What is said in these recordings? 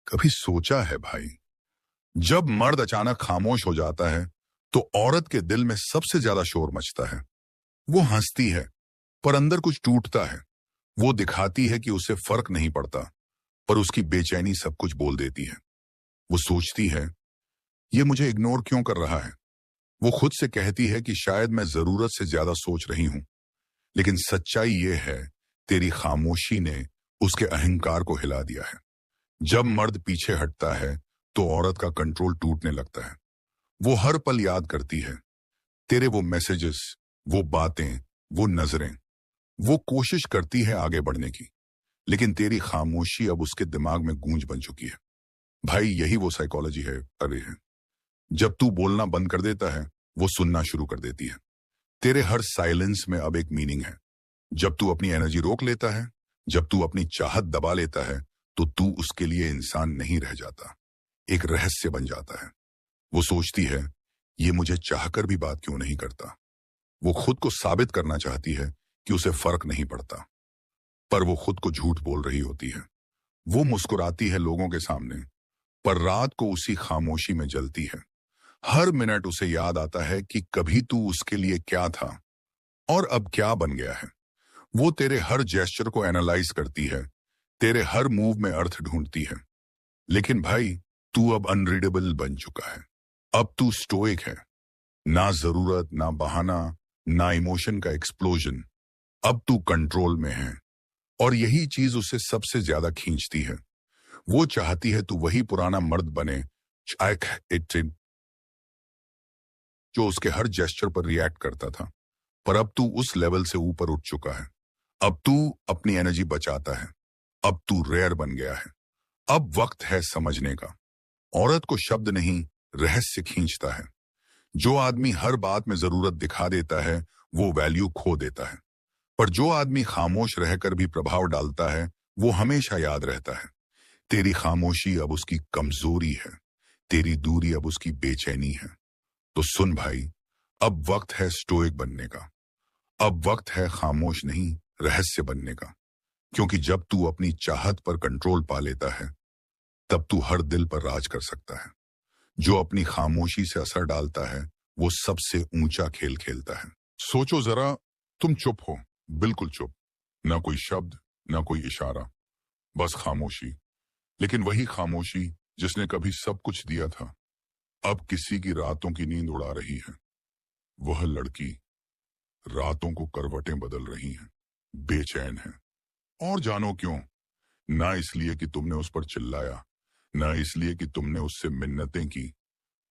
कभी सोचा है भाई, जब मर्द अचानक खामोश हो जाता है तो औरत के दिल में सबसे ज्यादा शोर मचता है। वो हंसती है पर अंदर कुछ टूटता है। वो दिखाती है कि उसे फर्क नहीं पड़ता, पर उसकी बेचैनी सब कुछ बोल देती है। वो सोचती है, ये मुझे इग्नोर क्यों कर रहा है। वो खुद से कहती है कि शायद मैं जरूरत से ज्यादा सोच रही हूं, लेकिन सच्चाई ये है, तेरी खामोशी ने उसके अहंकार को हिला दिया है। जब मर्द पीछे हटता है तो औरत का कंट्रोल टूटने लगता है। वो हर पल याद करती है तेरे वो मैसेजेस, वो बातें, वो नजरें। वो कोशिश करती है आगे बढ़ने की, लेकिन तेरी खामोशी अब उसके दिमाग में गूंज बन चुकी है। भाई, यही वो साइकोलॉजी है। अरे है, जब तू बोलना बंद कर देता है वो सुनना शुरू कर देती है। तेरे हर साइलेंस में अब एक मीनिंग है। जब तू अपनी एनर्जी रोक लेता है, जब तू अपनी चाहत दबा लेता है, तो तू उसके लिए इंसान नहीं रह जाता, एक रहस्य बन जाता है। वो सोचती है, ये मुझे चाहकर भी बात क्यों नहीं करता। वो खुद को साबित करना चाहती है कि उसे फर्क नहीं पड़ता, पर वो खुद को झूठ बोल रही होती है। वो मुस्कुराती है लोगों के सामने, पर रात को उसी खामोशी में जलती है। हर मिनट उसे याद आता है कि कभी तू उसके लिए क्या था और अब क्या बन गया है। वो तेरे हर जेस्चर को एनालाइज करती है, तेरे हर मूव में अर्थ ढूंढती है। लेकिन भाई, तू अब अनरीडेबल बन चुका है। अब तू स्टोइक है, ना जरूरत, ना बहाना, ना इमोशन का एक्सप्लोजन। अब तू कंट्रोल में है, और यही चीज उसे सबसे ज्यादा खींचती है। वो चाहती है तू वही पुराना मर्द बने जो उसके हर जेस्चर पर रिएक्ट करता था, पर अब तू उस लेवल से ऊपर उठ चुका है। अब तू अपनी एनर्जी बचाता है, अब तू रेयर बन गया है। अब वक्त है समझने का। औरत को शब्द नहीं, रहस्य खींचता है। जो आदमी हर बात में जरूरत दिखा देता है वो वैल्यू खो देता है, पर जो आदमी खामोश रहकर भी प्रभाव डालता है वो हमेशा याद रहता है। तेरी खामोशी अब उसकी कमजोरी है, तेरी दूरी अब उसकी बेचैनी है। तो सुन भाई, अब वक्त है स्टोइक बनने का। अब वक्त है खामोश नहीं, रहस्य बनने का। क्योंकि जब तू अपनी चाहत पर कंट्रोल पा लेता है, तब तू हर दिल पर राज कर सकता है। जो अपनी खामोशी से असर डालता है वो सबसे ऊंचा खेल खेलता है। सोचो जरा, तुम चुप हो, बिल्कुल चुप, ना कोई शब्द, ना कोई इशारा, बस खामोशी। लेकिन वही खामोशी जिसने कभी सब कुछ दिया था, अब किसी की रातों की नींद उड़ा रही है। वह लड़की रातों को करवटें बदल रही है, बेचैन है। और जानो क्यों? ना इसलिए कि तुमने उस पर चिल्लाया, ना इसलिए कि तुमने उससे मिन्नतें की,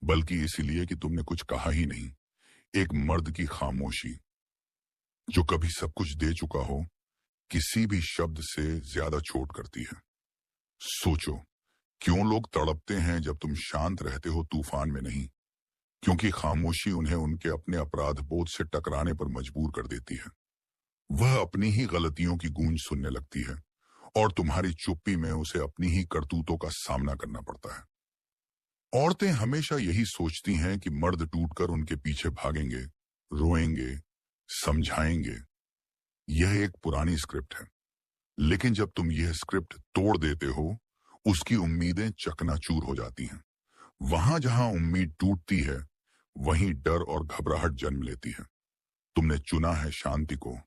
बल्कि इसलिए कि तुमने कुछ कहा ही नहीं। एक मर्द की खामोशी जो कभी सब कुछ दे चुका हो, किसी भी शब्द से ज्यादा चोट करती है। सोचो, क्यों लोग तड़पते हैं जब तुम शांत रहते हो, तूफान में नहीं। क्योंकि खामोशी उन्हें उनके अपने अपराध बोध से टकराने पर मजबूर कर देती है। वह अपनी ही गलतियों की गूंज सुनने लगती है, और तुम्हारी चुप्पी में उसे अपनी ही करतूतों का सामना करना पड़ता है। औरतें हमेशा यही सोचती हैं कि मर्द टूटकर उनके पीछे भागेंगे, रोएंगे, समझाएंगे। यह एक पुरानी स्क्रिप्ट है, लेकिन जब तुम यह स्क्रिप्ट तोड़ देते हो, उसकी उम्मीदें चकनाचूर हो जाती हैं। वहां जहां उम्मीद टूटती है, वहीं डर और घबराहट जन्म लेती है। तुमने चुना है शांति को,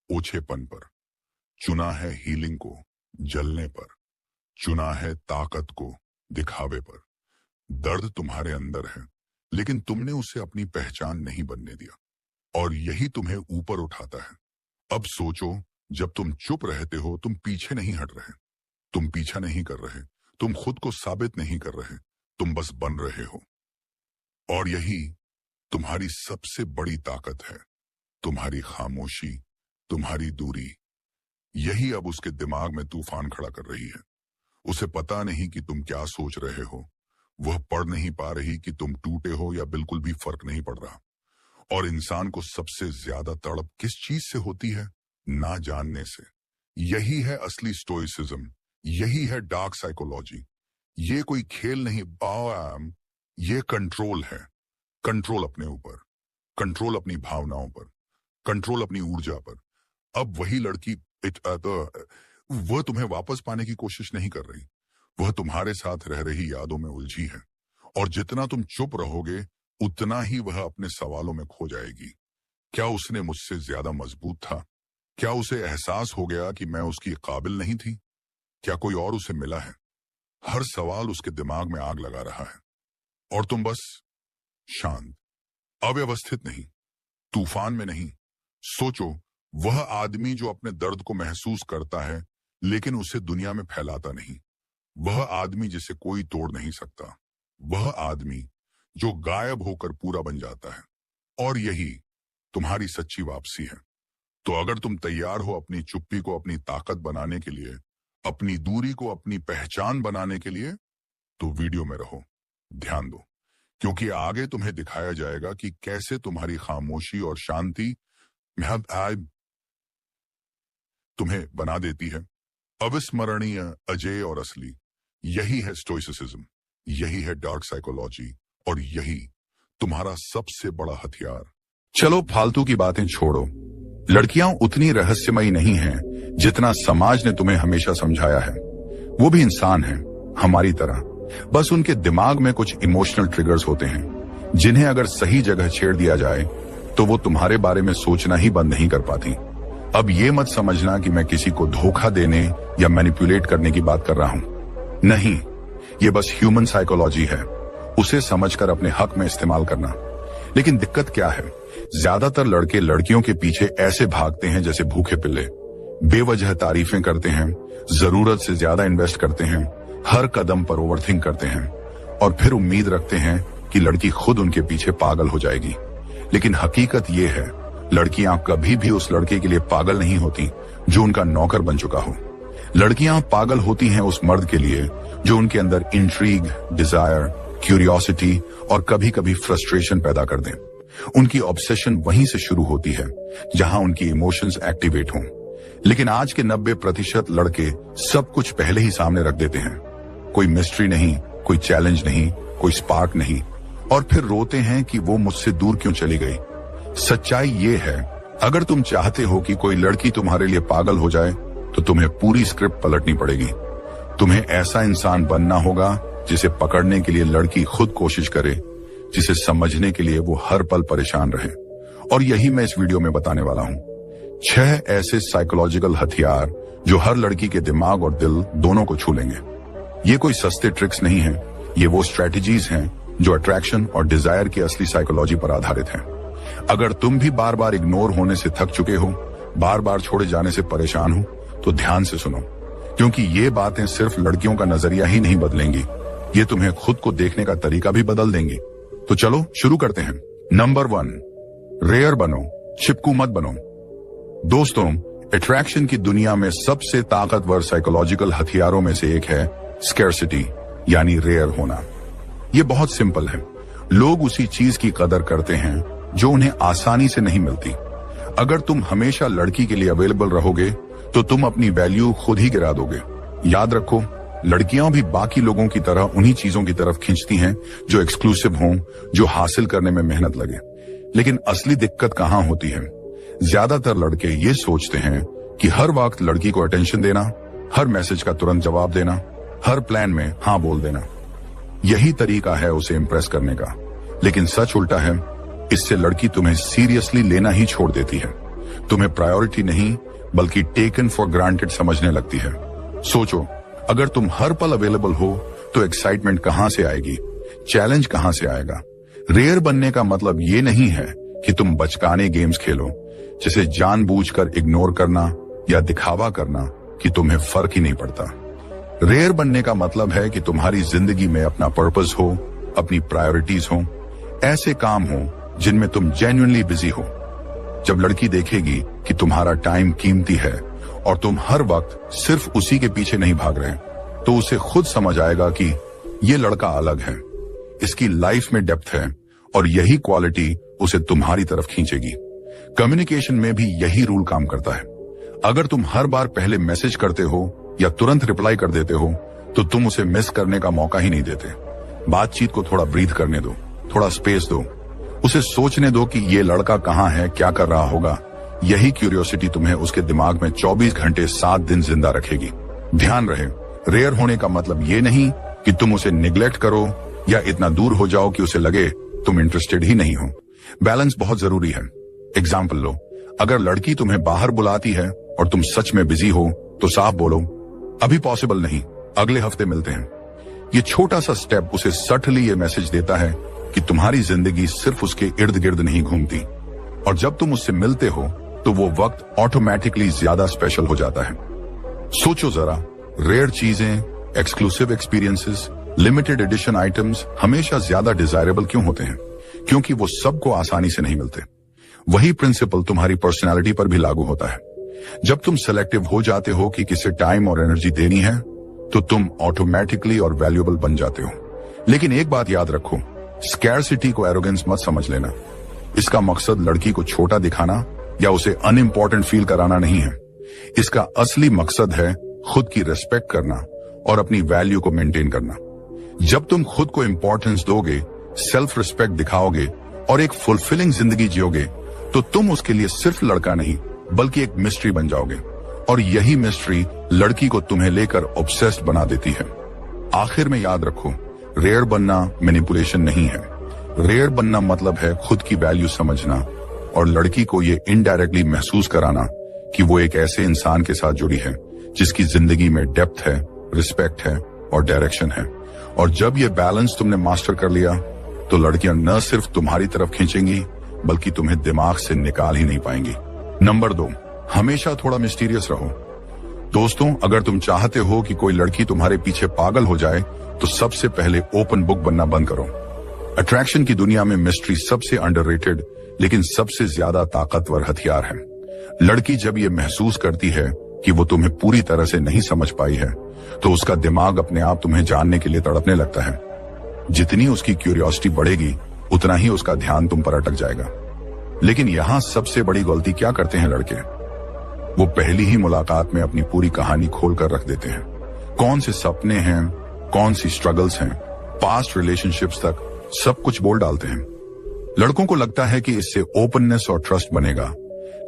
ओछेपन पर, चुना है हीलिंग को, जलने पर, चुना है ताकत को, दिखावे पर। दर्द तुम्हारे अंदर है, लेकिन तुमने उसे अपनी पहचान नहीं बनने दिया, और यही तुम्हें ऊपर उठाता है। अब सोचो, जब तुम चुप रहते हो, तुम पीछे नहीं हट रहे, तुम पीछा नहीं कर रहे, तुम खुद को साबित नहीं कर रहे, तुम बस बन रहे हो। और यही तुम्हारी सबसे बड़ी ताकत है, तुम्हारी खामोशी, तुम्हारी दूरी। यही अब उसके दिमाग में तूफान खड़ा कर रही है। उसे पता नहीं कि तुम क्या सोच रहे हो, वह पढ़ नहीं पा रही कि तुम टूटे हो या बिल्कुल भी फर्क नहीं पड़ रहा। और इंसान को सबसे ज्यादा तड़प किस चीज से होती है? ना जानने से। यही है असली स्टोइसिज्म, यही है डार्क साइकोलॉजी। ये कोई खेल नहीं बाम, ये कंट्रोल है। कंट्रोल अपने ऊपर, कंट्रोल अपनी भावनाओं पर, कंट्रोल अपनी ऊर्जा पर। अब वही लड़की वह तुम्हें वापस पाने की कोशिश नहीं कर रही, वह तुम्हारे साथ रह रही यादों में उलझी है, और जितना तुम चुप रहोगे उतना ही वह अपने सवालों में खो जाएगी। क्या उसने मुझसे ज्यादा मजबूत था? क्या उसे एहसास हो गया कि मैं उसकी काबिल नहीं थी? क्या कोई और उसे मिला है? हर सवाल उसके दिमाग में आग लगा रहा है, और तुम बस शांत, अव्यवस्थित नहीं, तूफान में नहीं। सोचो, वह आदमी जो अपने दर्द को महसूस करता है लेकिन उसे दुनिया में फैलाता नहीं, वह आदमी जिसे कोई तोड़ नहीं सकता, वह आदमी जो गायब होकर पूरा बन जाता है। और यही तुम्हारी सच्ची वापसी है। तो अगर तुम तैयार हो अपनी चुप्पी को अपनी ताकत बनाने के लिए, अपनी दूरी को अपनी पहचान बनाने के लिए, तो वीडियो में रहो, ध्यान दो, क्योंकि आगे तुम्हें दिखाया जाएगा कि कैसे तुम्हारी खामोशी और शांति तुम्हें बना देती है अविस्मरणीय, अजय और असली। यही है स्टोइसिज्म, यही है डार्क साइकोलॉजी, और यही तुम्हारा सबसे बड़ा हथियार। चलो फालतू की बातें छोड़ो। लड़कियां उतनी रहस्यमयी नहीं हैं जितना समाज ने तुम्हें हमेशा समझाया है। वो भी इंसान हैं, हमारी तरह, बस उनके दिमाग में कुछ इमोशनल ट्रिगर्स होते हैं जिन्हें अगर सही जगह छेड़ दिया जाए तो वो तुम्हारे बारे में सोचना ही बंद नहीं कर पाती। अब ये मत समझना कि मैं किसी को धोखा देने या मैनिपुलेट करने की बात कर रहा हूं। नहीं, ये बस ह्यूमन साइकोलॉजी है, उसे समझकर अपने हक में इस्तेमाल करना। लेकिन दिक्कत क्या है? ज्यादातर लड़के लड़कियों के पीछे ऐसे भागते हैं जैसे भूखे पिल्ले, बेवजह तारीफें करते हैं, जरूरत से ज्यादा इन्वेस्ट करते हैं, हर कदम पर ओवरथिंक करते हैं, और फिर उम्मीद रखते हैं कि लड़की खुद उनके पीछे पागल हो जाएगी। लेकिन हकीकत ये है, लड़कियां कभी भी उस लड़के के लिए पागल नहीं होती जो उनका नौकर बन चुका हो। लड़कियां पागल होती हैं उस मर्द के लिए जो उनके अंदर इंट्रीग, डिजायर, क्यूरियोसिटी और कभी कभी फ्रस्ट्रेशन पैदा कर दें। उनकी ऑब्सेशन वहीं से शुरू होती है जहां उनकी इमोशंस एक्टिवेट हों। लेकिन आज के 90% लड़के सब कुछ पहले ही सामने रख देते हैं। कोई मिस्ट्री नहीं, कोई चैलेंज नहीं, कोई स्पार्क नहीं, और फिर रोते हैं कि वो मुझसे दूर क्यों चली गई। सच्चाई ये है, अगर तुम चाहते हो कि कोई लड़की तुम्हारे लिए पागल हो जाए तो तुम्हें पूरी स्क्रिप्ट पलटनी पड़ेगी। तुम्हें ऐसा इंसान बनना होगा जिसे पकड़ने के लिए लड़की खुद कोशिश करे, जिसे समझने के लिए वो हर पल परेशान रहे। और यही मैं इस वीडियो में बताने वाला हूं। 6 ऐसे साइकोलॉजिकल हथियार जो हर लड़की के दिमाग और दिल दोनों को छू लेंगे। ये कोई सस्ते ट्रिक्स नहीं है, ये वो स्ट्रेटजीज हैं जो अट्रैक्शन और डिजायर की असली साइकोलॉजी पर आधारित हैं। अगर तुम भी बार बार इग्नोर होने से थक चुके हो, बार बार छोड़े जाने से परेशान हो, तो ध्यान से सुनो, क्योंकि ये बातें सिर्फ लड़कियों का नजरिया ही नहीं बदलेंगी, ये तुम्हें खुद को देखने का तरीका भी बदल देंगी। तो चलो शुरू करते हैं। नंबर 1, रेयर बनो, चिपकू मत बनो। दोस्तों, अट्रैक्शन की दुनिया में सबसे ताकतवर साइकोलॉजिकल हथियारों में से एक है स्कैर्सिटी, यानी रेयर होना। ये बहुत सिंपल है। लोग उसी चीज की कदर करते हैं जो उन्हें आसानी से नहीं मिलती। अगर तुम हमेशा लड़की के लिए अवेलेबल रहोगे तो तुम अपनी वैल्यू खुद ही गिरा दोगे। याद रखो, लड़कियां भी बाकी लोगों की तरह उन्हीं चीजों की तरफ खींचती हैं जो एक्सक्लूसिव हों, जो हासिल करने में मेहनत लगे। लेकिन असली दिक्कत कहां होती है? ज्यादातर लड़के ये सोचते हैं कि हर वक्त लड़की को अटेंशन देना, हर मैसेज का तुरंत जवाब देना, हर प्लान में हाँ बोल देना, यही तरीका है उसे इम्प्रेस करने का। लेकिन सच उल्टा है, इससे लड़की तुम्हें सीरियसली लेना ही छोड़ देती है। तुम्हें प्रायोरिटी नहीं बल्कि टेकन फॉर ग्रांटेड समझने लगती है। सोचो, अगर तुम हर पल अवेलेबल हो तो एक्साइटमेंट कहां से आएगी, चैलेंज कहां से आएगा? रेयर बनने का मतलब ये नहीं है कि तुम बचकाने गेम्स खेलो, जैसे जानबूझकर इग्नोर करना या दिखावा करना कि तुम्हें फर्क ही नहीं पड़ता। रेयर बनने का मतलब है कि तुम्हारी जिंदगी में अपना पर्पस हो, अपनी प्रायोरिटीज हो, ऐसे काम हो जिनमें तुम जेन्युइनली बिजी हो। जब लड़की देखेगी कि तुम्हारा टाइम कीमती है और तुम हर वक्त सिर्फ उसी के पीछे नहीं भाग रहे, तो उसे खुद समझ आएगा कि ये लड़का अलग है, इसकी लाइफ में डेप्थ है, और यही क्वालिटी उसे तुम्हारी तरफ खींचेगी। कम्युनिकेशन में भी यही रूल काम करता है। अगर तुम हर बार पहले मैसेज करते हो या तुरंत रिप्लाई कर देते हो तो तुम उसे मिस करने का मौका ही नहीं देते। बातचीत को थोड़ा ब्रीथ करने दो, थोड़ा स्पेस दो, उसे सोचने दो कि ये लड़का कहाँ है, क्या कर रहा होगा। यही क्यूरियोसिटी तुम्हें उसके दिमाग में 24 घंटे 7 दिन जिंदा रखेगी। ध्यान रहे, रेयर होने का मतलब ये नहीं कि तुम उसे निग्लेक्ट करो या इतना दूर हो जाओ कि उसे लगे तुम इंटरेस्टेड ही नहीं हो। बैलेंस बहुत जरूरी है। एग्जाम्पल लो, अगर लड़की तुम्हें बाहर बुलाती है और तुम सच में बिजी हो तो साफ बोलो, अभी पॉसिबल नहीं, अगले हफ्ते मिलते हैं। ये छोटा सा स्टेप उसे सटली ये मैसेज देता है कि तुम्हारी जिंदगी सिर्फ उसके इर्द गिर्द नहीं घूमती, और जब तुम उससे मिलते हो तो वो वक्त ऑटोमेटिकली ज्यादा स्पेशल हो जाता है। सोचो जरा, रेयर चीजें, exclusive experiences, limited edition items हमेशा ज्यादा डिजायरेबल क्यों होते हैं? क्योंकि वो सबको आसानी से नहीं मिलते। वही प्रिंसिपल तुम्हारी पर्सनालिटी पर भी लागू होता है। जब तुम सेलेक्टिव हो जाते हो कि किसे टाइम और एनर्जी देनी है, तो तुम ऑटोमेटिकली और वैल्यूएबल बन जाते हो। लेकिन एक बात याद रखो, स्कैरसिटी को एरोगेंस मत समझ लेना। इसका मकसद लड़की को छोटा दिखाना या उसे अनइम्पॉर्टेंट फील कराना नहीं है। इसका असली मकसद है खुद की रिस्पेक्ट करना और अपनी वैल्यू को मेंटेन करना। जब तुम खुद को इंपॉर्टेंस दोगे, सेल्फ रिस्पेक्ट दिखाओगे और एक फुलफिलिंग जिंदगी जियोगे, तो तुम उसके लिए सिर्फ लड़का नहीं बल्कि एक मिस्ट्री बन जाओगे, और यही मिस्ट्री लड़की को तुम्हें लेकर ऑब्सेस्ड बना देती है। आखिर में याद रखो, रेयर बनना मैनिपुलेशन नहीं है। रेयर बनना मतलब है खुद की वैल्यू समझना और लड़की को ये इनडायरेक्टली महसूस कराना कि वो एक ऐसे इंसान के साथ जुड़ी है जिसकी जिंदगी में डेप्थ है, रिस्पेक्ट है और डायरेक्शन है। और जब ये बैलेंस तुमने मास्टर कर लिया, तो लड़कियां न सिर्फ तुम्हारी तरफ खींचेंगी बल्कि तुम्हें दिमाग से निकाल ही नहीं पाएंगी। नंबर 2, हमेशा थोड़ा मिस्टीरियस रहो। दोस्तों, अगर तुम चाहते हो कि कोई लड़की तुम्हारे पीछे पागल हो जाए, तो सबसे पहले ओपन बुक बनना बंद करो। अट्रैक्शन की दुनिया में मिस्ट्री सबसे अंडररेटेड लेकिन सबसे ज्यादा ताकतवर हथियार है। लड़की जब ये महसूस करती है कि वो तुम्हें पूरी तरह से नहीं समझ पाई है, तो उसका दिमाग अपने आप तुम्हें जानने के लिए तड़पने लगता है। जितनी उसकी क्यूरियोसिटी बढ़ेगी, उतना ही उसका ध्यान तुम पर अटक जाएगा। लेकिन यहां सबसे बड़ी गलती क्या करते हैं लड़के? वो पहली ही मुलाकात में अपनी पूरी कहानी खोलकर रख देते हैं। कौन से सपने हैं, कौन सी स्ट्रगल्स हैं, पास्ट रिलेशनशिप्स तक सब कुछ बोल डालते हैं। लड़कों को लगता है कि इससे ओपननेस और ट्रस्ट बनेगा,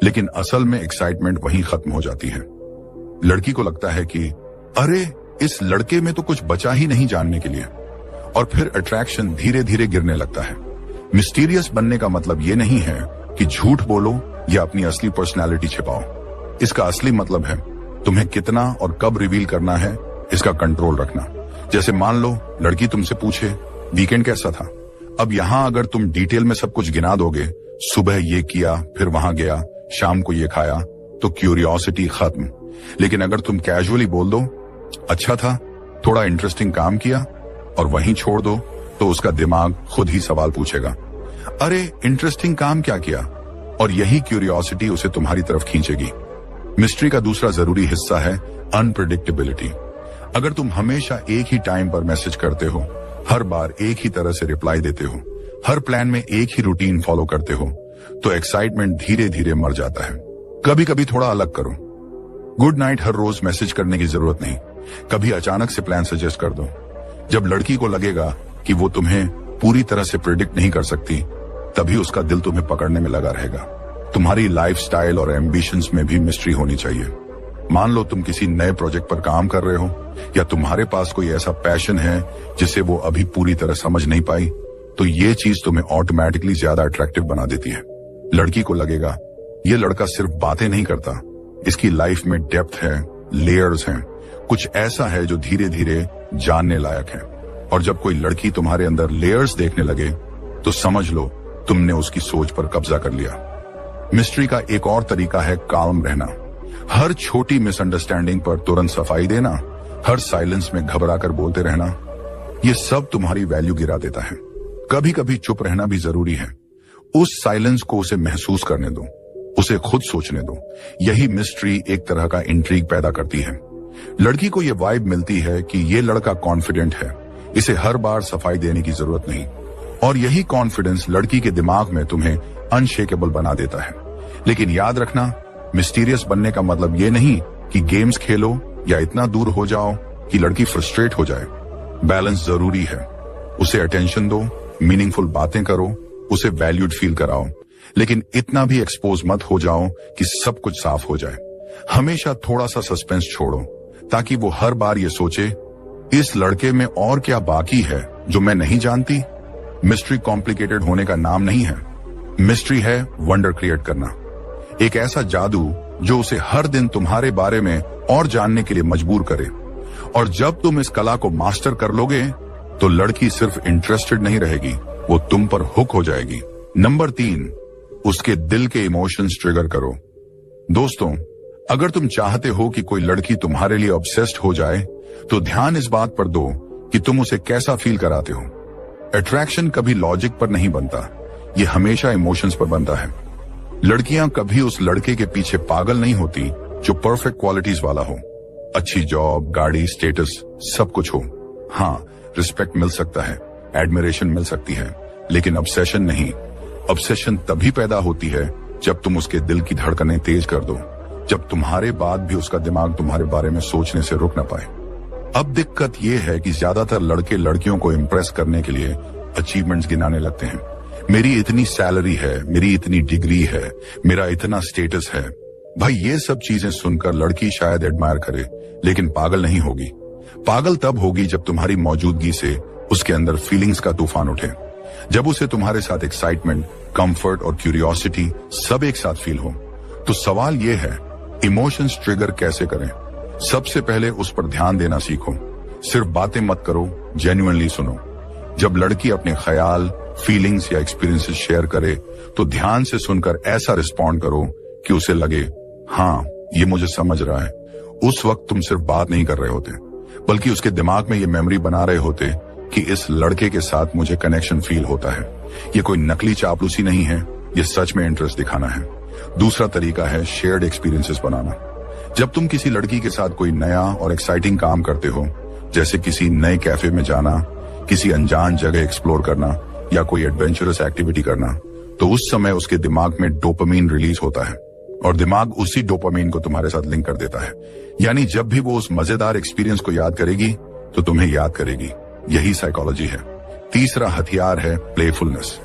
लेकिन असल में एक्साइटमेंट वहीं खत्म हो जाती है। लड़की को लगता है कि अरे, इस लड़के में तो कुछ बचा ही नहीं जानने के लिए, और फिर अट्रैक्शन धीरे धीरे गिरने लगता है। मिस्टीरियस बनने का मतलब ये नहीं है कि झूठ बोलो या अपनी असली पर्सनालिटी छिपाओ। इसका असली मतलब है तुम्हें कितना और कब रिवील करना है, इसका कंट्रोल रखना। जैसे मान लो लड़की तुमसे पूछे, वीकेंड कैसा था? अब यहां अगर तुम डिटेल में सब कुछ गिना दोगे, सुबह ये किया, फिर वहां गया, शाम को ये खाया, तो क्यूरियोसिटी खत्म। लेकिन अगर तुम कैजुअली बोल दो, अच्छा था, थोड़ा इंटरेस्टिंग काम किया, और वहीं छोड़ दो, तो उसका दिमाग खुद ही सवाल पूछेगा, अरे इंटरेस्टिंग काम क्या किया? और यही क्यूरियोसिटी उसे तुम्हारी तरफ खींचेगी। मिस्ट्री का दूसरा जरूरी हिस्सा है अनप्रेडिक्टेबिलिटी। अगर तुम हमेशा एक ही टाइम पर मैसेज करते हो, हर बार एक ही तरह से रिप्लाई देते हो, हर प्लान में एक ही रूटीन फॉलो करते हो, तो एक्साइटमेंट धीरे धीरे मर जाता है। कभी कभी थोड़ा अलग करो। गुड नाइट हर रोज मैसेज करने की जरूरत नहीं, कभी अचानक से प्लान सजेस्ट कर दो। जब लड़की को लगेगा कि वो तुम्हें पूरी तरह से प्रिडिक्ट नहीं कर सकती, तभी उसका दिल तुम्हें पकड़ने में लगा रहेगा। तुम्हारी लाइफस्टाइल और एम्बिशंस में भी मिस्ट्री होनी चाहिए। मान लो तुम किसी नए प्रोजेक्ट पर काम कर रहे हो, या तुम्हारे पास कोई ऐसा पैशन है जिसे वो अभी पूरी तरह समझ नहीं पाई, तो ये चीज तुम्हें ऑटोमेटिकली ज्यादा अट्रैक्टिव बना देती है। लड़की को लगेगा ये लड़का सिर्फ बातें नहीं करता, इसकी लाइफ में डेप्थ है, लेयर्स हैं, कुछ ऐसा है जो धीरे धीरे जानने लायक है। और जब कोई लड़की तुम्हारे अंदर लेयर्स देखने लगे, तो समझ लो तुमने उसकी सोच पर कब्जा कर लिया। मिस्ट्री का एक और तरीका है काम रहना। हर छोटी मिसअंडरस्टैंडिंग पर तुरंत सफाई देना, हर साइलेंस में घबरा कर बोलते रहना, ये सब तुम्हारी वैल्यू गिरा देता है। कभी कभी चुप रहना भी जरूरी है। उस साइलेंस को उसे महसूस करने दो, उसे खुद सोचने दो। यही मिस्ट्री एक तरह का इंट्रीग पैदा करती है। लड़की को यह वाइब मिलती है कि ये लड़का कॉन्फिडेंट है, इसे हर बार सफाई देने की जरूरत नहीं। और यही कॉन्फिडेंस लड़की के दिमाग में तुम्हें अनशेकेबल बना देता है। लेकिन याद रखना, मिस्टीरियस बनने का मतलब ये नहीं कि गेम्स खेलो या इतना दूर हो जाओ कि लड़की फ्रस्ट्रेट हो जाए। बैलेंस जरूरी है। उसे अटेंशन दो, मीनिंगफुल बातें करो, उसे वैल्यूड फील कराओ, लेकिन इतना भी एक्सपोज मत हो जाओ कि सब कुछ साफ हो जाए। हमेशा थोड़ा सा सस्पेंस छोड़ो, ताकि वो हर बार ये सोचे, इस लड़के में और क्या बाकी है जो मैं नहीं जानती। मिस्ट्री कॉम्प्लिकेटेड होने का नाम नहीं है। मिस्ट्री है वंडर क्रिएट करना, एक ऐसा जादू जो उसे हर दिन तुम्हारे बारे में और जानने के लिए मजबूर करे। और जब तुम इस कला को मास्टर कर लोगे तो लड़की सिर्फ इंटरेस्टेड नहीं रहेगी, वो तुम पर हुक हो जाएगी। नंबर 3, उसके दिल के इमोशंस ट्रिगर करो। दोस्तों, अगर तुम चाहते हो कि कोई लड़की तुम्हारे लिए ऑब्सेस्ड हो जाए तो ध्यान इस बात पर दो कि तुम उसे कैसा फील कराते हो। अट्रैक्शन कभी लॉजिक पर नहीं बनता, ये हमेशा इमोशंस पर बनता है। लड़कियां कभी उस लड़के के पीछे पागल नहीं होती जो परफेक्ट क्वालिटीज वाला हो, अच्छी जॉब, गाड़ी, स्टेटस, सब कुछ हो। हाँ, रिस्पेक्ट मिल सकता है, एडमिरेशन मिल सकती है, लेकिन ऑब्सेशन नहीं। ऑब्सेशन तभी पैदा होती है जब तुम उसके दिल की धड़कनें तेज कर दो, जब तुम्हारे बाद भी उसका दिमाग तुम्हारे बारे में सोचने से रुक ना पाए। अब दिक्कत यह है कि ज्यादातर लड़के लड़कियों को इम्प्रेस करने के लिए अचीवमेंट्स गिनाने लगते हैं। मेरी इतनी सैलरी है, मेरी इतनी डिग्री है, मेरा इतना स्टेटस है। भाई, ये सब चीजें सुनकर लड़की शायद एडमायर करे, लेकिन पागल नहीं होगी। पागल तब होगी जब तुम्हारी मौजूदगी से उसके अंदर फीलिंग्स का तूफान उठे, जब उसे तुम्हारे साथ एक्साइटमेंट, कंफर्ट और क्यूरियोसिटी सब एक साथ फील हो। तो सवाल ये है, इमोशंस ट्रिगर कैसे करें? सबसे पहले उस पर ध्यान देना सीखो। सिर्फ बातें मत करो, जेन्युइनली सुनो। जब लड़की अपने ख्याल, फीलिंग्स या एक्सपीरियंसेस शेयर करे तो ध्यान से सुनकर ऐसा रिस्पॉन्ड करो कि उसे लगे, हाँ, ये मुझे समझ रहा है। उस वक्त तुम सिर्फ बात नहीं कर रहे होते, बल्कि उसके दिमाग में ये मेमोरी बना रहे होते कि इस लड़के के साथ मुझे कनेक्शन फील होता है। ये कोई नकली चापलूसी नहीं है, ये सच में इंटरेस्ट दिखाना है। दूसरा तरीका है शेयर्ड एक्सपीरियंसेस बनाना। जब तुम किसी लड़की के साथ कोई नया और एक्साइटिंग काम करते हो, जैसे किसी नए कैफे में जाना, किसी अनजान जगह एक्सप्लोर करना या कोई एडवेंचरस एक्टिविटी करना, तो उस समय उसके दिमाग में डोपामीन रिलीज होता है और दिमाग उसी डोपामीन को तुम्हारे साथ लिंक कर देता है। यानी जब भी वो उस मजेदार एक्सपीरियंस को याद करेगी तो तुम्हें याद करेगी। यही साइकोलॉजी है। तीसरा हथियार है प्लेफुलनेस।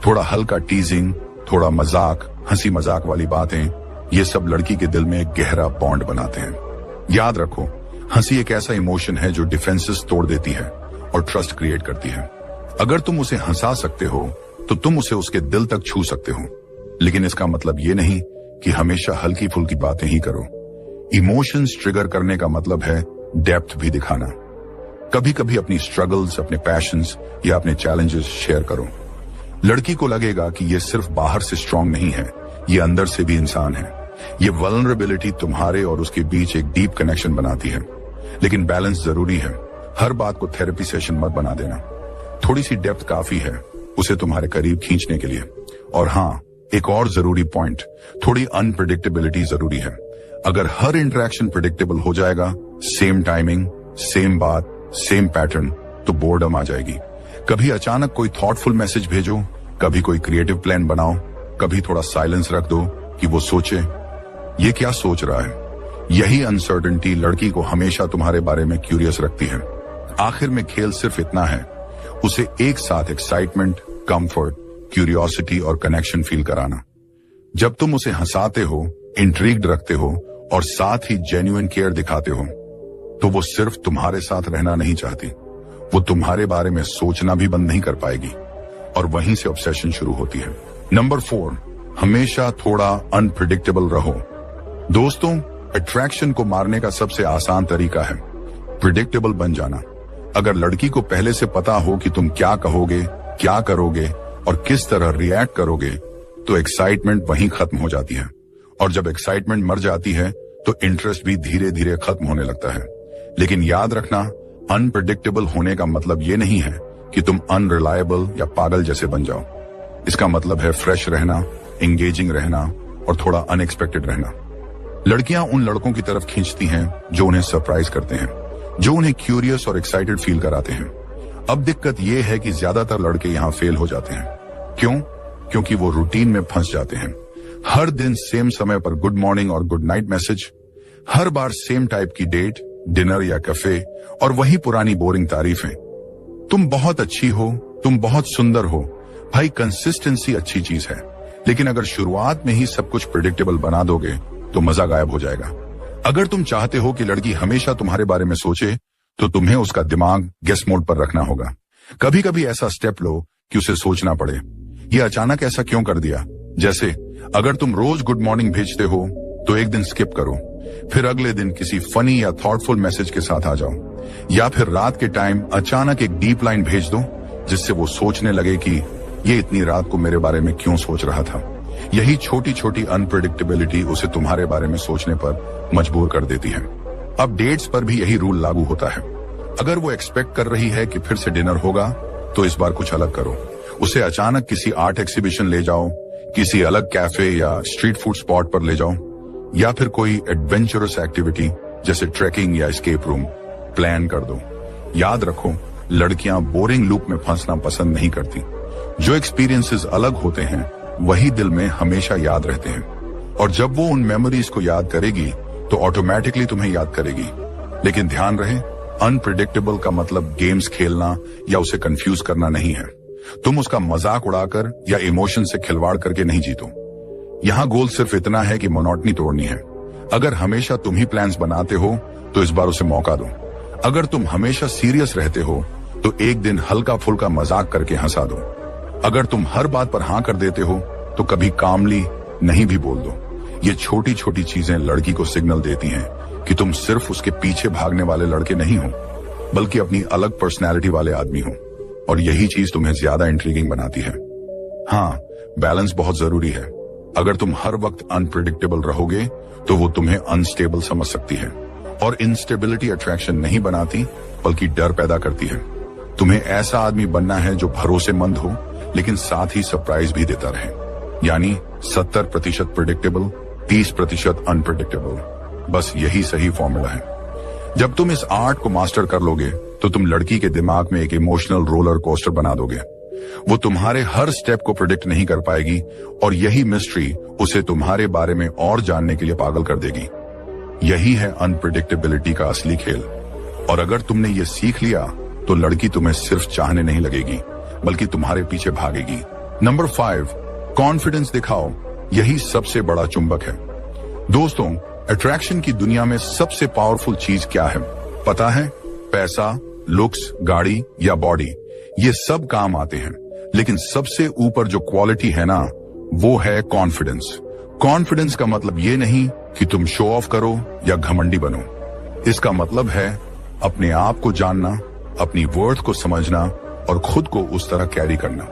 थोड़ा हल्का टीजिंग, थोड़ा मजाक, हंसी मजाक वाली बातें, ये सब लड़की के दिल में एक गहरा बॉन्ड बनाते हैं। याद रखो, हंसी एक ऐसा इमोशन है जो डिफेंसेस तोड़ देती है और ट्रस्ट क्रिएट करती है। अगर तुम उसे हंसा सकते हो तो तुम उसे उसके दिल तक छू सकते हो, लेकिन इसका मतलब ये नहीं कि हमेशा हल्की फुल्की बातें ही करो। इमोशंस ट्रिगर करने का मतलब है डेप्थ भी दिखाना। कभी कभी अपनी स्ट्रगल्स, अपने पैशंस या अपने चैलेंजेस शेयर करो। लड़की को लगेगा कि ये सिर्फ बाहर से स्ट्रांग नहीं है, ये अंदर से भी इंसान है। ये वल्नरेबिलिटी तुम्हारे और उसके बीच एक डीप कनेक्शन बनाती है। लेकिन बैलेंस जरूरी है। हर बात को थेरेपी सेशन मत बना देना। थोड़ी सी डेप्थ काफी है उसे तुम्हारे करीब खींचने के लिए। और हाँ, एक और जरूरी पॉइंट, थोड़ी अनप्रेडिक्टेबिलिटी जरूरी है। अगर हर इंटरेक्शन प्रेडिक्टेबल हो जाएगा, सेम टाइमिंग, सेम बात, सेम पैटर्न, तो बोर्डम आ जाएगी। कभी अचानक कोई थॉटफुल मैसेज भेजो, कभी कोई क्रिएटिव प्लान बनाओ, कभी थोड़ा साइलेंस रख दो कि वो सोचे ये क्या सोच रहा है। यही अनसर्टेनिटी लड़की को हमेशा तुम्हारे बारे में क्यूरियस रखती है। आखिर में खेल सिर्फ इतना है, उसे एक साथ एक्साइटमेंट, कंफर्ट, क्यूरियोसिटी और कनेक्शन फील कराना। जब तुम उसे हंसाते हो, इंट्रीग्ड रखते हो और साथ ही जेन्युइन केयर दिखाते हो, तो वो सिर्फ तुम्हारे साथ रहना नहीं चाहती, वो तुम्हारे बारे में सोचना भी बंद नहीं कर पाएगी। और वहीं से ऑब्सेशन शुरू होती है। नंबर 4, हमेशा थोड़ा अनप्रिडिक्टेबल रहो। दोस्तों, अट्रैक्शन को मारने का सबसे आसान तरीका है प्रिडिक्टेबल बन जाना। अगर लड़की को पहले से पता हो कि तुम क्या कहोगे, क्या करोगे और किस तरह रिएक्ट करोगे, तो एक्साइटमेंट वहीं खत्म हो जाती है। और जब एक्साइटमेंट मर जाती है तो इंटरेस्ट भी धीरे धीरे खत्म होने लगता है। लेकिन याद रखना, अनप्रिडिक्टेबल होने का मतलब ये नहीं है कि तुम अनरिलायबल या पागल जैसे बन जाओ। इसका मतलब है फ्रेश रहना, एंगेजिंग रहना और थोड़ा अनएक्सपेक्टेड रहना। लड़कियां उन लड़कों की तरफ खींचती हैं जो उन्हें सरप्राइज करते हैं, जो उन्हें क्यूरियस और एक्साइटेड फील कराते हैं। अब दिक्कत यह है कि ज्यादातर लड़के यहां फेल हो जाते हैं। क्यों? क्योंकि वो रूटीन में फंस जाते हैं। हर दिन सेम समय पर गुड मॉर्निंग और गुड नाइट मैसेज, हर बार सेम टाइप की डेट, डिनर या कैफे, और वही पुरानी बोरिंग तारीफें। तुम बहुत अच्छी हो, तुम बहुत सुंदर हो। भाई, कंसिस्टेंसी अच्छी चीज है, लेकिन अगर शुरुआत में ही सब कुछ प्रेडिक्टेबल बना दोगे तो मजा गायब हो जाएगा। अगर तुम चाहते हो कि लड़की हमेशा तुम्हारे बारे में सोचे, तो तुम्हें उसका दिमाग गेस मोड पर रखना होगा। कभी कभी ऐसा स्टेप लो कि उसे सोचना पड़े, ये अचानक ऐसा क्यों कर दिया। जैसे अगर तुम रोज गुड मॉर्निंग भेजते हो तो एक दिन स्किप करो, फिर अगले दिन किसी फनी या थॉटफुल मैसेज के साथ आ जाओ, या फिर रात के टाइम अचानक एक डीप लाइन भेज दो जिससे वो सोचने लगे कि ये इतनी रात को मेरे बारे में क्यों सोच रहा था। यही छोटी छोटी अनप्रेडिक्टेबिलिटी उसे तुम्हारे बारे में सोचने पर मजबूर कर देती है। अब डेट्स पर भी यही रूल लागू होता है। अगर वो एक्सपेक्ट कर रही है कि फिर से डिनर होगा, तो इस बार कुछ अलग करो। उसे अचानक किसी आर्ट एग्जीबिशन ले जाओ, किसी अलग कैफे या स्ट्रीट फूड स्पॉट पर ले जाओ, या फिर कोई एडवेंचरस एक्टिविटी जैसे ट्रैकिंग या एस्केप रूम प्लान कर दो। याद रखो, लड़कियां बोरिंग लूप में फंसना पसंद नहीं करती। जो एक्सपीरियंसेस अलग होते हैं वही दिल में हमेशा याद रहते हैं, और जब वो उन मेमोरीज को याद करेगी तो ऑटोमेटिकली तुम्हें याद करेगी। लेकिन ध्यान रहे, अनप्रिडिक्टेबल का मतलब गेम्स खेलना या उसे कंफ्यूज करना नहीं है। तुम उसका मजाक उड़ाकर या इमोशन से खिलवाड़ करके नहीं जीतो। यहाँ गोल सिर्फ इतना है कि मोनोटनी तोड़नी है। अगर हमेशा तुम ही प्लान्स बनाते हो तो इस बार उसे मौका दो। अगर तुम हमेशा सीरियस रहते हो तो एक दिन हल्का फुल्का मजाक करके हंसा दो। अगर तुम हर बात पर हाँ कर देते हो तो कभी कामली नहीं भी बोल दो। ये छोटी छोटी चीजें लड़की को सिग्नल देती हैं कि तुम सिर्फ उसके पीछे भागने वाले लड़के नहीं हो, बल्कि अपनी अलग पर्सनैलिटी वाले आदमी हो, और यही चीज तुम्हें ज्यादा इंट्रीगिंग बनाती है। हाँ, बैलेंस बहुत जरूरी है। अगर तुम हर वक्त अनप्रिडिक्टेबल रहोगे तो वो तुम्हें अनस्टेबल समझ सकती है, और इंस्टेबिलिटी अट्रैक्शन नहीं बनाती बल्कि डर पैदा करती है। तुम्हें ऐसा आदमी बनना है जो भरोसेमंद हो लेकिन साथ ही सरप्राइज भी देता रहे, यानी 70% प्रिडिक्टेबल, 30% अनप्रिडिक्टेबल। बस यही सही फॉर्मूला है। जब तुम इस आर्ट को मास्टर कर लोगे तो तुम लड़की के दिमाग में एक इमोशनल रोलर कोस्टर बना दोगे। वो तुम्हारे हर स्टेप को प्रिडिक्ट नहीं कर पाएगी, और यही मिस्ट्री उसे तुम्हारे बारे में और जानने के लिए पागल कर देगी। यही है अनप्रिडिक्टेबिलिटी का असली खेल। और अगर तुमने ये सीख लिया तो लड़की तुम्हें सिर्फ चाहने नहीं लगेगी बल्कि तुम्हारे पीछे भागेगी। नंबर 5, कॉन्फिडेंस दिखाओ। यही सबसे बड़ा चुंबक है। दोस्तों, अट्रैक्शन की दुनिया में सबसे पावरफुल चीज क्या है पता है? पैसा, लुक्स, गाड़ी या बॉडी, ये सब काम आते हैं, लेकिन सबसे ऊपर जो क्वालिटी है ना, वो है कॉन्फिडेंस। कॉन्फिडेंस का मतलब ये नहीं कि तुम शो ऑफ करो या घमंडी बनो। इसका मतलब है अपने आप को जानना, अपनी वर्थ को समझना और खुद को उस तरह कैरी करना।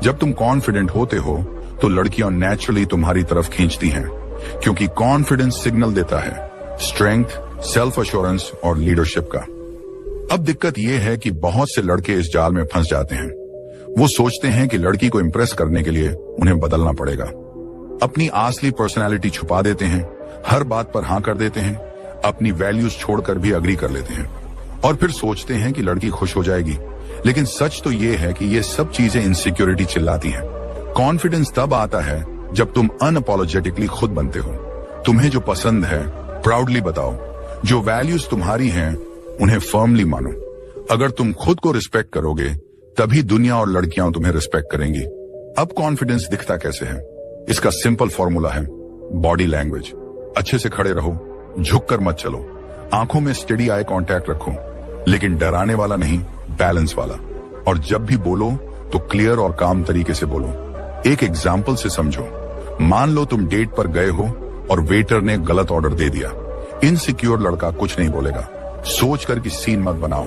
जब तुम कॉन्फिडेंट होते हो तो लड़कियां नेचुरली तुम्हारी तरफ खींचती हैं, क्योंकि कॉन्फिडेंस सिग्नल देता है स्ट्रेंथ, सेल्फ एश्योरेंस और लीडरशिप का। अब दिक्कत यह है कि बहुत से लड़के इस जाल में फंस जाते हैं। वो सोचते हैं कि लड़की को इंप्रेस करने के लिए उन्हें बदलना पड़ेगा। अपनी असली पर्सनालिटी छुपा देते हैं, हर बात पर हाँ कर देते हैं, अपनी वैल्यूज छोड़कर भी अग्री कर लेते हैं, और फिर सोचते हैं कि लड़की खुश हो जाएगी। लेकिन सच तो ये है कि ये सब चीजें इनसिक्योरिटी चिल्लाती हैं। कॉन्फिडेंस तब आता है जब तुम अनअपोलोजेटिकली खुद बनते हो। तुम्हें जो पसंद है प्राउडली बताओ, जो वैल्यूज तुम्हारी हैं उन्हें फर्मली मानो। अगर तुम खुद को रिस्पेक्ट करोगे तभी दुनिया और लड़कियां तुम्हें रिस्पेक्ट करेंगी। अब कॉन्फिडेंस दिखता कैसे है? इसका सिंपल फॉर्मूला है बॉडी लैंग्वेज। अच्छे से खड़े रहो, झुककर मत चलो, आंखों में स्टेडी आई कांटेक्ट रखो, लेकिन डराने वाला नहीं, बैलेंस वाला। और जब भी बोलो तो क्लियर और काम तरीके से बोलो। एक एग्जाम्पल से समझो। मान लो तुम डेट पर गए हो और वेटर ने गलत ऑर्डर दे दिया। इनसिक्योर लड़का कुछ नहीं बोलेगा, सोच कर कि सीन मत बनाओ।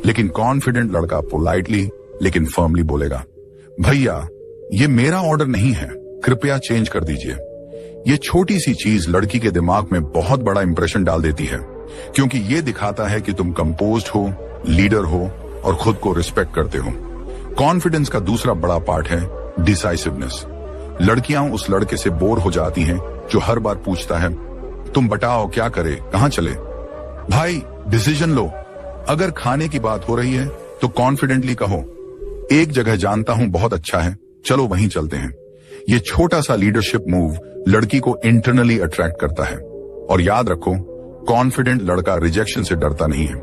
लेकिन कॉन्फिडेंट लड़का पोलाइटली लेकिन फर्मली बोलेगा, भैया ये मेरा ऑर्डर नहीं है, कृपया चेंज कर दीजिए। ये छोटी सी चीज लड़की के दिमाग में बहुत बड़ा इंप्रेशन डाल देती है, क्योंकि ये दिखाता है कि तुम कंपोज्ड हो, लीडर हो और खुद को रिस्पेक्ट करते हो। कॉन्फिडेंस का दूसरा बड़ा पार्ट है डिसाइसिवनेस। लड़कियां उस लड़के से बोर हो जाती हैं जो हर बार पूछता है, तुम बताओ क्या करे, कहां चले? भाई डिसीजन लो। अगर खाने की बात हो रही है तो कॉन्फिडेंटली कहो, एक जगह जानता हूं बहुत अच्छा है, चलो वहीं चलते हैं। ये छोटा सा लीडरशिप मूव लड़की को इंटरनली अट्रैक्ट करता है। और याद रखो, कॉन्फिडेंट लड़का रिजेक्शन से डरता नहीं है।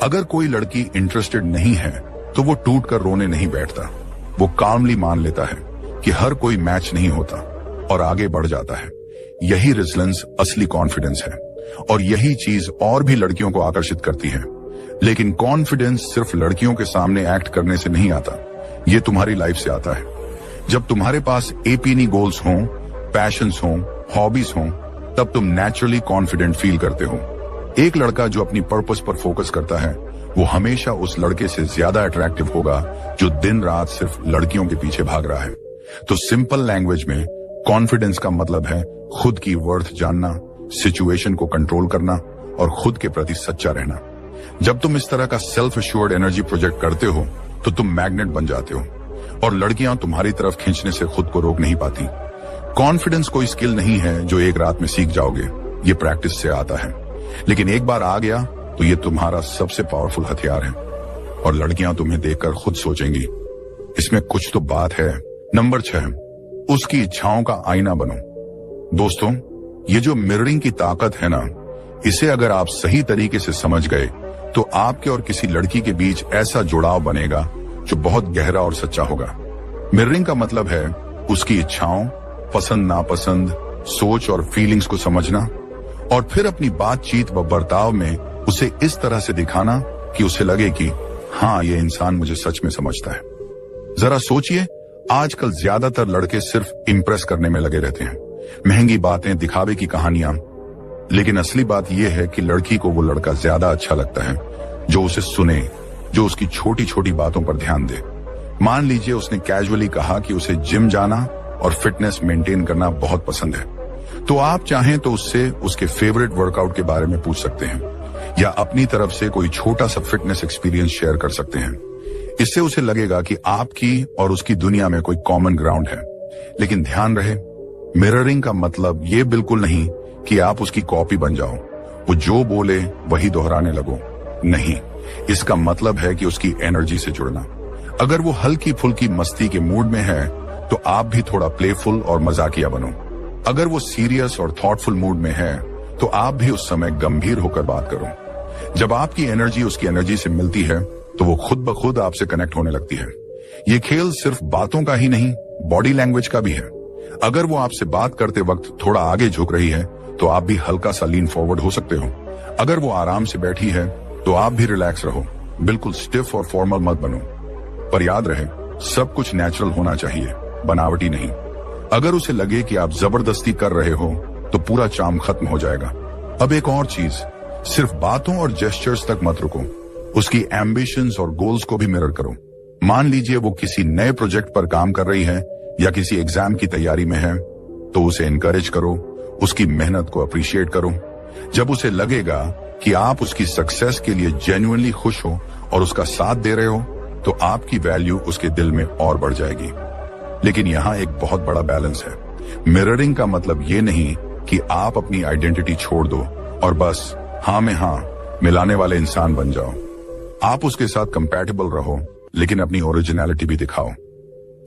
अगर कोई लड़की इंटरेस्टेड नहीं है तो वो टूट कर रोने नहीं बैठता। वो कामली मान लेता है कि हर कोई मैच नहीं होता और आगे बढ़ जाता है। यही रेजिलेंस असली कॉन्फिडेंस है। और यही चीज और भी लड़कियों को आकर्षित करती है। लेकिन कॉन्फिडेंस सिर्फ लड़कियों के सामने एक्ट करने से नहीं आता, ये तुम्हारी लाइफ से आता है। जब तुम्हारे पास एपीनी गोल्स हों, पैशंस हों, हॉबीज हों, तब तुम नेचुरली कॉन्फिडेंट फील करते हो। एक लड़का जो अपनी पर्पस पर फोकस करता है वो हमेशा उस लड़के से ज्यादा अट्रैक्टिव होगा जो दिन रात सिर्फ लड़कियों के पीछे भाग रहा है। तो सिंपल लैंग्वेज में कॉन्फिडेंस का मतलब है खुद की वर्थ जानना, सिचुएशन को कंट्रोल करना और खुद के प्रति सच्चा रहना। जब तुम इस तरह का सेल्फ एश्योर्ड एनर्जी प्रोजेक्ट करते हो तो तुम मैग्नेट बन जाते हो और लड़कियां तुम्हारी तरफ खींचने से खुद को रोक नहीं पाती। कॉन्फिडेंस कोई स्किल नहीं है जो एक रात में सीख जाओगे, ये प्रैक्टिस से आता है। लेकिन एक बार आ गया तो ये तुम्हारा सबसे पावरफुल हथियार है और लड़कियां तुम्हें देखकर खुद सोचेंगी इसमें कुछ तो बात है। नंबर 6, उसकी इच्छाओं का आईना बनो। दोस्तों, ये जो मिररिंग की ताकत है ना, इसे अगर आप सही तरीके से समझ गए तो आपके और किसी लड़की के बीच ऐसा जुड़ाव बनेगा जो बहुत गहरा और सच्चा होगा। मिररिंग का मतलब है उसकी इच्छाओं, पसंद नापसंद, सोच और फीलिंग्स को समझना और फिर अपनी बातचीत व बर्ताव में उसे इस तरह से दिखाना कि उसे लगे कि हाँ, ये इंसान मुझे सच में समझता है। जरा सोचिए, आजकल ज्यादातर लड़के सिर्फ इंप्रेस करने में लगे रहते हैं, महंगी बातें, दिखावे की कहानियां। लेकिन असली बात यह है कि लड़की को वो लड़का ज्यादा अच्छा लगता है जो उसे सुने, जो उसकी छोटी छोटी बातों पर ध्यान दे। मान लीजिए उसने कैजुअली कहा कि उसे जिम जाना और फिटनेस मेंटेन करना बहुत पसंद है, तो आप चाहें तो उससे उसके फेवरेट वर्कआउट के बारे में पूछ सकते हैं या अपनी तरफ से कोई छोटा सा फिटनेस एक्सपीरियंस शेयर कर सकते हैं। इससे उसे लगेगा कि आपकी और उसकी दुनिया में कोई कॉमन ग्राउंड है। लेकिन ध्यान रहे, मिररिंग का मतलब ये बिल्कुल नहीं कि आप उसकी कॉपी बन जाओ, वो जो बोले वही दोहराने लगो। नहीं, इसका मतलब है कि उसकी एनर्जी से जुड़ना। अगर वो हल्की फुल्की मस्ती के मूड में है तो आप भी थोड़ा प्लेफुल और मजाकिया बनो। अगर वो सीरियस और थॉटफुल मूड में है तो आप भी उस समय गंभीर होकर बात करो। जब आपकी एनर्जी उसकी एनर्जी से मिलती है तो वो खुद ब खुद आपसे कनेक्ट होने लगती है। ये खेल सिर्फ बातों का ही नहीं, बॉडी लैंग्वेज का भी है। अगर वो आपसे बात करते वक्त थोड़ा आगे झुक रही है तो आप भी हल्का सा लीन फॉरवर्ड हो सकते हो। अगर वो आराम से बैठी है तो आप भी रिलैक्स रहो, बिल्कुल स्टिफ और फॉर्मल मत बनो। पर याद रहे, सब कुछ नेचुरल होना चाहिए, बनावटी नहीं। अगर उसे लगे कि आप जबरदस्ती कर रहे हो तो पूरा चार्म खत्म हो जाएगा। अब एक और चीज, सिर्फ बातों और जेस्चर्स तक मत रुको, उसकी एम्बिशंस और गोल्स को भी मिरर करो। मान लीजिए वो किसी नए प्रोजेक्ट पर काम कर रही है या किसी एग्जाम की तैयारी में है, तो उसे एनकरेज करो, उसकी मेहनत को अप्रिशिएट करो। जब उसे लगेगा कि आप उसकी सक्सेस के लिए जेन्युइनली खुश हो और उसका साथ दे रहे हो तो आपकी वैल्यू उसके दिल में और बढ़ जाएगी। लेकिन यहाँ एक बहुत बड़ा बैलेंस है। मिररिंग का मतलब ये नहीं कि आप अपनी आइडेंटिटी छोड़ दो और बस हाँ में हाँ मिलाने वाले इंसान बन जाओ। आप उसके साथ कंपैटिबल रहो, लेकिन अपनी ओरिजिनलिटी भी दिखाओ।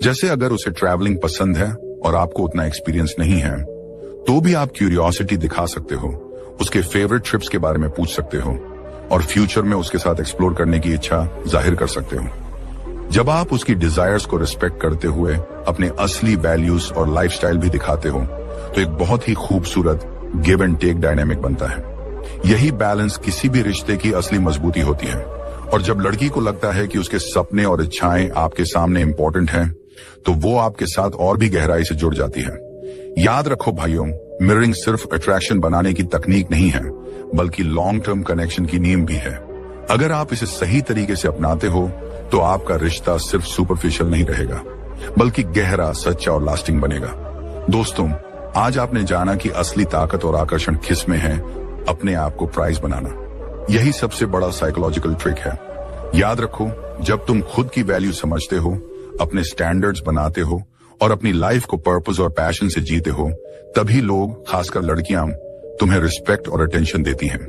जैसे अगर उसे ट्रैवलिंग पसंद है और आपको उतना एक्सपीरियंस नहीं है, तो भी आप क्यूरियोसिटी दिखा सकते हो, उसके फेवरेट ट्रिप्स के बारे में पूछ सकते हो और फ्यूचर में उसके साथ एक्सप्लोर करने की इच्छा जाहिर कर सकते हो। जब आप उसकी डिजायर्स को रिस्पेक्ट करते हुए अपने असली वैल्यूज और लाइफस्टाइल भी दिखाते हो तो एक बहुत ही खूबसूरत गिव एंड टेक डायनामिक बनता है। यही बैलेंस किसी भी रिश्ते की असली मजबूती होती है। और जब लड़की को लगता है कि उसके सपने और इच्छाएं आपके सामने इंपॉर्टेंट हैं, तो वो आपके साथ और भी गहराई से जुड़ जाती है। याद रखो भाइयों, मिररिंग सिर्फ अट्रैक्शन बनाने की तकनीक नहीं है, बल्कि लॉन्ग टर्म कनेक्शन की नींव भी है। अगर आप इसे सही तरीके से अपनाते हो तो आपका रिश्ता सिर्फ सुपरफिशियल नहीं रहेगा, बल्कि गहरा, सच्चा और लास्टिंग बनेगा। दोस्तों, आज आपने जाना कि असली ताकत और आकर्षण किस में है, अपने आप को प्राइज बनाना। यही सबसे बड़ा साइकोलॉजिकल ट्रिक है। याद रखो, जब तुम खुद की वैल्यू समझते हो, अपने स्टैंडर्ड्स बनाते हो और अपनी लाइफ को पर्पस और पैशन से जीते हो, तभी लोग, खासकर लड़कियां, तुम्हें रिस्पेक्ट और अटेंशन देती हैं।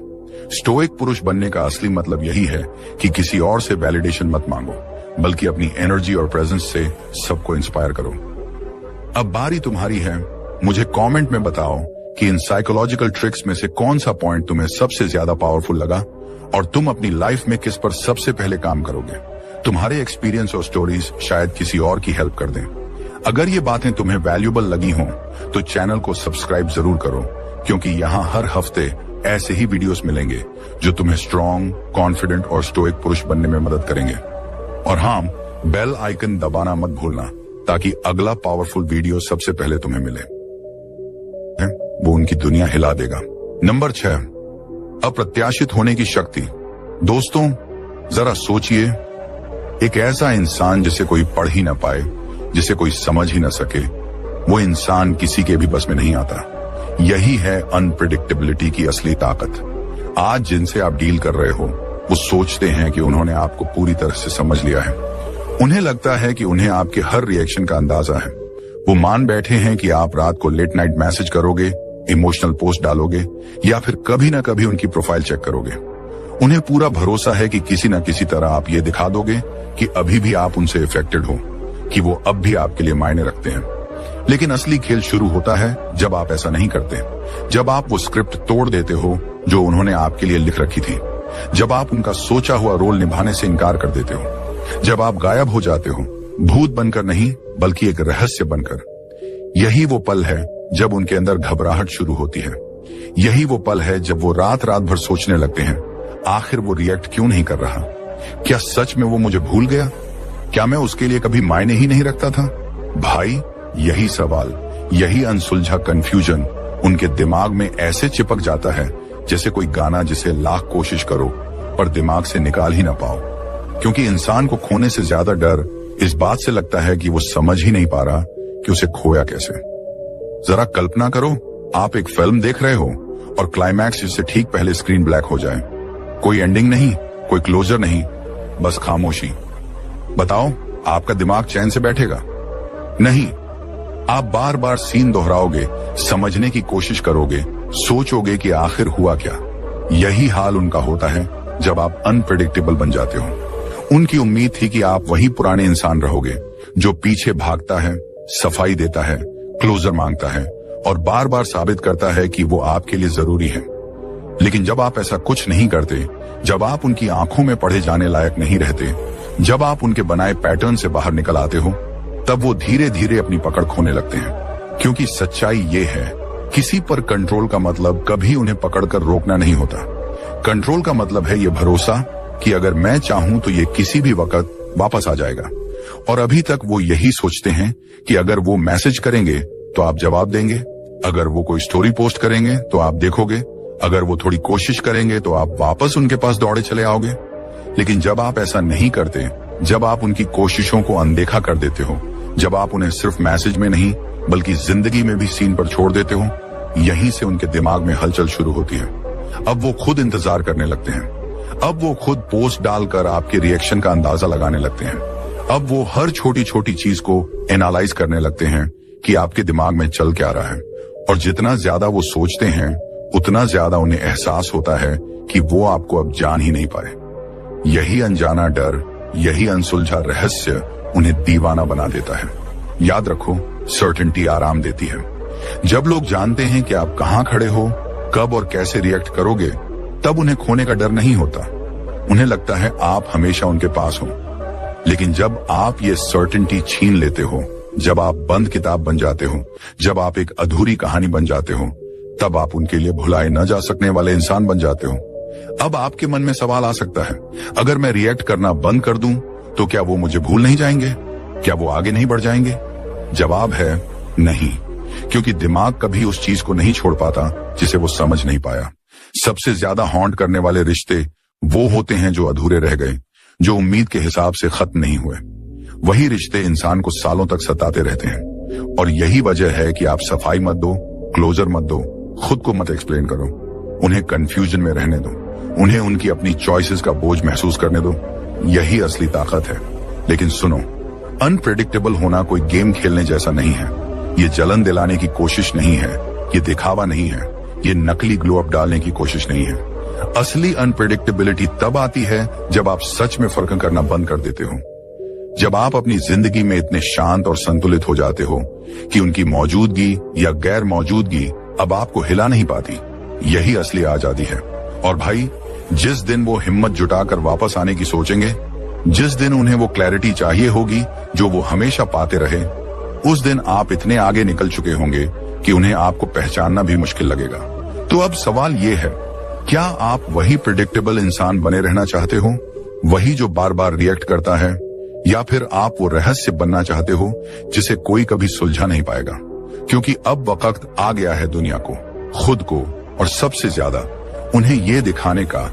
स्टोइक पुरुष बनने का असली मतलब यही है कि किसी और से वैलिडेशन मत मांगो, बल्कि अपनी एनर्जी और प्रेजेंस से सबको इंस्पायर करो। अब बारी तुम्हारी है। मुझे कमेंट में बताओ कि इन साइकोलॉजिकल ट्रिक्स में से कौन सा पॉइंट तुम्हें सबसे ज्यादा पावरफुल लगा और तुम अपनी लाइफ में किस पर सबसे पहले काम करोगे। तुम्हारे एक्सपीरियंस और स्टोरीज शायद किसी और की हेल्प कर दें। अगर ये बातें तुम्हें वैल्यूएबल लगी हों तो चैनल को सब्सक्राइब जरूर करो, क्योंकि यहाँ हर हफ्ते ऐसे ही वीडियोस मिलेंगे जो तुम्हें स्ट्रॉन्ग, कॉन्फिडेंट और स्टोइक पुरुष बनने में मदद करेंगे। और हाँ, बेल आइकन दबाना मत भूलना ताकि अगला पावरफुल वीडियो सबसे पहले तुम्हें मिले। वो उनकी दुनिया हिला देगा। नंबर 6, अप्रत्याशित होने की शक्ति। दोस्तों, जरा सोचिए, एक ऐसा इंसान जिसे कोई पढ़ ही ना पाए, जिसे कोई समझ ही ना सके, वो इंसान किसी के भी बस में नहीं आता। यही है अनप्रेडिक्टेबिलिटी की असली ताकत। आज जिनसे आप डील कर रहे हो वो सोचते हैं कि उन्होंने आपको पूरी तरह से समझ लिया है। उन्हें लगता है कि उन्हें आपके हर रिएक्शन का अंदाजा है। वो मान बैठे हैं कि आप रात को लेट नाइट मैसेज करोगे, इमोशनल पोस्ट डालोगे या फिर कभी ना कभी उनकी प्रोफाइल चेक करोगे। उन्हें पूरा भरोसा है कि किसी न किसी तरह आप ये दिखा दोगे कि अभी भी आप उनसे इफेक्टेड हो, कि वो अब भी आपके लिए मायने रखते हैं। लेकिन असली खेल शुरू होता है जब आप ऐसा नहीं करते, जब आप वो स्क्रिप्ट तोड़ देते हो जो उन्होंने आपके लिए लिख रखी थी, जब आप उनका सोचा हुआ रोल निभाने से इनकार कर देते हो, जब आप गायब हो जाते हो, भूत बनकर नहीं बल्कि एक रहस्य बनकर। यही वो पल है जब उनके अंदर घबराहट शुरू होती है। यही वो पल है जब वो रात रात भर सोचने लगते हैं, आखिर वो रिएक्ट क्यों नहीं कर रहा? क्या सच में वो मुझे भूल गया? क्या मैं उसके लिए कभी मायने ही नहीं रखता था? भाई, यही सवाल, यही अनसुलझा कंफ्यूजन उनके दिमाग में ऐसे चिपक जाता है जैसे कोई गाना जिसे लाख कोशिश करो पर दिमाग से निकाल ही ना पाओ। क्योंकि इंसान को खोने से ज्यादा डर इस बात से लगता है कि वो समझ ही नहीं पा रहा कि उसे खोया कैसे। जरा कल्पना करो, आप एक फिल्म देख रहे हो और क्लाइमैक्स जिससे ठीक पहले स्क्रीन ब्लैक हो जाए। कोई एंडिंग नहीं, कोई क्लोजर नहीं, बस खामोशी। बताओ, आपका दिमाग चैन से बैठेगा? नहीं। आप बार बार सीन दोहराओगे, समझने की कोशिश करोगे, सोचोगे कि आखिर हुआ क्या। यही हाल उनका होता है जब आप अनप्रेडिक्टेबल बन जाते हो। उनकी उम्मीद थी कि आप वही पुराने इंसान रहोगे जो पीछे भागता है, सफाई देता है, क्लोजर मांगता है और बार बार साबित करता है कि वो आपके लिए जरूरी है। लेकिन जब आप ऐसा कुछ नहीं करते, जब आप उनकी आंखों में पढ़े जाने लायक नहीं रहते, जब आप उनके बनाए पैटर्न से बाहर निकल आते हो, तब वो धीरे धीरे अपनी पकड़ खोने लगते हैं। क्योंकि सच्चाई ये है, किसी पर कंट्रोल का मतलब कभी उन्हें पकड़कर रोकना नहीं होता। कंट्रोल का मतलब है ये भरोसा कि अगर मैं चाहूं तो ये किसी भी वक्त वापस आ जाएगा। और अभी तक वो यही सोचते हैं कि अगर वो मैसेज करेंगे तो आप जवाब देंगे, अगर वो कोई स्टोरी पोस्ट करेंगे तो आप देखोगे, अगर वो थोड़ी कोशिश करेंगे तो आप वापस उनके पास दौड़े चले आओगे। लेकिन जब आप ऐसा नहीं करते, जब आप उनकी कोशिशों को अनदेखा कर देते हो, जब आप उन्हें सिर्फ मैसेज में नहीं बल्कि जिंदगी में भी सीन पर छोड़ देते हो, यहीं से उनके दिमाग में हलचल शुरू होती है। अब वो खुद इंतजार करने लगते हैं। अब वो खुद पोस्ट डालकर आपके रिएक्शन का अंदाजा लगाने लगते हैं। अब वो हर छोटी छोटी चीज को एनालाइज करने लगते हैं कि आपके दिमाग में चल क्या रहा है। और जितना ज्यादा वो सोचते हैं, उतना ज्यादा उन्हें एहसास होता है कि वो आपको अब जान ही नहीं पाए। यही अनजाना डर, यही अनसुलझा रहस्य उन्हें दीवाना बना देता है। याद रखो, सर्टेनिटी आराम देती है। जब लोग जानते हैं कि आप कहां खड़े हो, कब और कैसे रिएक्ट करोगे, तब उन्हें खोने का डर नहीं होता। उन्हें लगता है आप हमेशा उनके पास हो। लेकिन जब आप ये सर्टेनिटी छीन लेते हो, जब आप बंद किताब बन जाते हो, जब आप एक अधूरी कहानी बन जाते हो, तब आप उनके लिए भुलाए न जा सकने वाले इंसान बन जाते हो। अब आपके मन में सवाल आ सकता है, अगर मैं रिएक्ट करना बंद कर दूं तो क्या वो मुझे भूल नहीं जाएंगे? क्या वो आगे नहीं बढ़ जाएंगे? जवाब है नहीं, क्योंकि दिमाग कभी उस चीज को नहीं छोड़ पाता जिसे वो समझ नहीं पाया। सबसे ज्यादा हॉन्ट करने वाले रिश्ते वो होते हैं जो अधूरे रह गए, जो उम्मीद के हिसाब से खत्म नहीं हुए। वही रिश्ते इंसान को सालों तक सताते रहते हैं। और यही वजह है कि आप सफाई मत दो, क्लोजर मत दो, खुद को मत एक्सप्लेन करो, उन्हें कंफ्यूजन में रहने दो, उन्हें उनकी अपनी चॉइसेस का बोझ महसूस करने दो। यही असली ताकत है। लेकिन सुनो, अनप्रेडिक्टेबल होना कोई गेम खेलने जैसा नहीं है। ये जलन दिलाने की कोशिश नहीं है, ये दिखावा नहीं है, ये नकली ग्लो अप डालने की कोशिश नहीं है। असली अनप्रेडिक्टेबिलिटी तब आती है जब आप सच में फर्क करना बंद कर देते हो, जब आप अपनी जिंदगी में इतने शांत और संतुलित हो जाते हो कि उनकी मौजूदगी या गैर मौजूदगी अब आपको हिला नहीं पाती। यही असली आजादी है। और भाई, जिस दिन वो हिम्मत जुटाकर वापस आने की सोचेंगे, जिस दिन उन्हें वो क्लैरिटी चाहिए होगी जो वो हमेशा पाते रहे, उस दिन आप इतने आगे निकल चुके होंगे कि उन्हें आपको पहचानना भी मुश्किल लगेगा। तो अब सवाल ये है, क्या आप वही प्रिडिक्टेबल इंसान बने रहना चाहते हो, वही जो बार बार रिएक्ट करता है, या फिर आप वो रहस्य बनना चाहते हो जिसे कोई कभी सुलझा नहीं पाएगा? क्योंकि अब वक्त आ गया है दुनिया को, खुद को और सबसे ज्यादा उन्हें ये दिखाने का